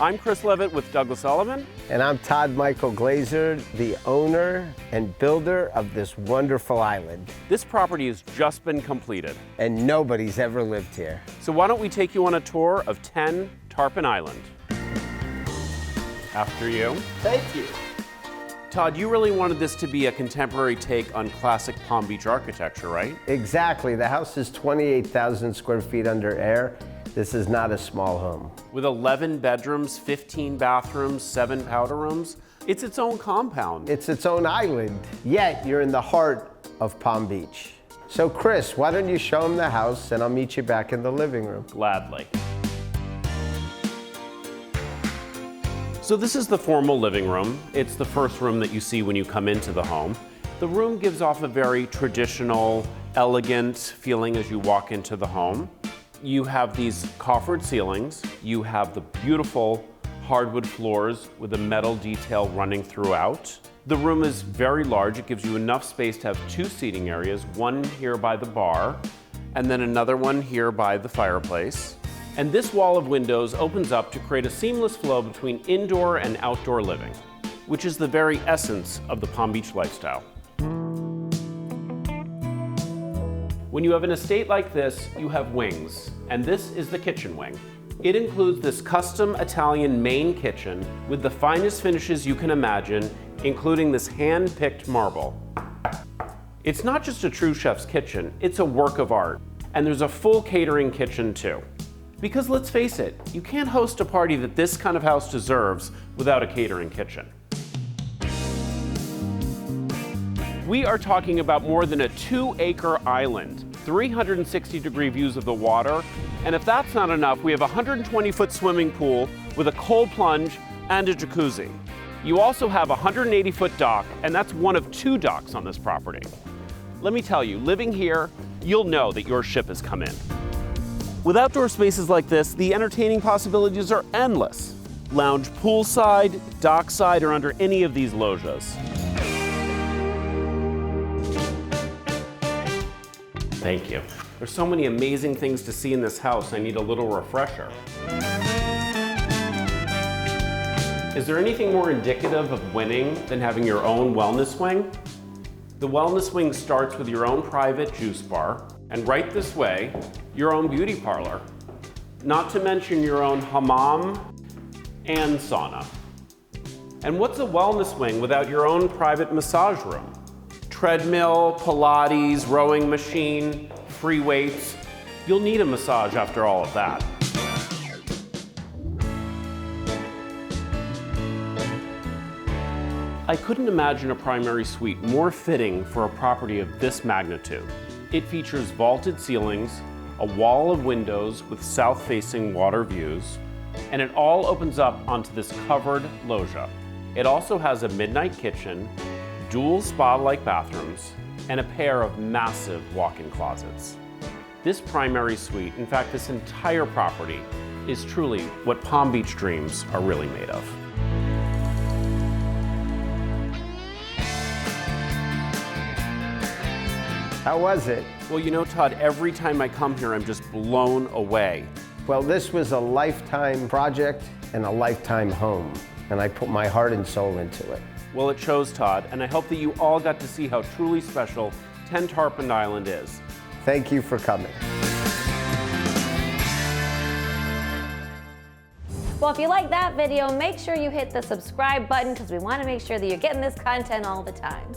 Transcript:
I'm Chris Leavitt with Douglas Sullivan. And I'm Todd Michael Glaser, the owner and builder of this wonderful island. This property has just been completed. And nobody's ever lived here. So why don't we take you on a tour of 10 Tarpon Island. After you. Thank you. Todd, you really wanted this to be a contemporary take on classic Palm Beach architecture, right? Exactly. The house is 28,000 square feet under air. This is not a small home. With 11 bedrooms, 15 bathrooms, 7 powder rooms, it's its own compound. It's its own island, yet you're in the heart of Palm Beach. So Chris, why don't you show them the house and I'll meet you back in the living room. Gladly. So this is the formal living room. It's the first room that you see when you come into the home. The room gives off a very traditional, elegant feeling as you walk into the home. You have these coffered ceilings. You have the beautiful hardwood floors with a metal detail running throughout. The room is very large. It gives you enough space to have 2 seating areas, one here by the bar, and then another one here by the fireplace. And this wall of windows opens up to create a seamless flow between indoor and outdoor living, which is the very essence of the Palm Beach lifestyle. When you have an estate like this, you have wings, and this is the kitchen wing. It includes this custom Italian main kitchen with the finest finishes you can imagine, including this hand-picked marble. It's not just a true chef's kitchen, it's a work of art. And there's a full catering kitchen too. Because let's face it, you can't host a party that this kind of house deserves without a catering kitchen. We are talking about more than a 2-acre island, 360-degree views of the water, and if that's not enough, we have a 120-foot swimming pool with a cold plunge and a jacuzzi. You also have a 180-foot dock, and that's one of 2 docks on this property. Let me tell you, living here, you'll know that your ship has come in. With outdoor spaces like this, the entertaining possibilities are endless. Lounge poolside, dockside, or under any of these loggias. Thank you. There's so many amazing things to see in this house, I need a little refresher. Is there anything more indicative of winning than having your own wellness wing? The wellness wing starts with your own private juice bar, and right this way, your own beauty parlor. Not to mention your own hammam and sauna. And what's a wellness wing without your own private massage room? Treadmill, Pilates, rowing machine, free weights. You'll need a massage after all of that. I couldn't imagine a primary suite more fitting for a property of this magnitude. It features vaulted ceilings, a wall of windows with south-facing water views, and it all opens up onto this covered loggia. It also has a midnight kitchen, dual spa-like bathrooms, and a pair of massive walk-in closets. This primary suite, in fact, this entire property, is truly what Palm Beach dreams are really made of. How was it? Well, you know, Todd, every time I come here, I'm just blown away. Well, this was a lifetime project and a lifetime home, and I put my heart and soul into it. Well, it shows, Todd, and I hope that you all got to see how truly special 10 Tarpon Island is. Thank you for coming. Well, if you like that video, make sure you hit the subscribe button because we want to make sure that you're getting this content all the time.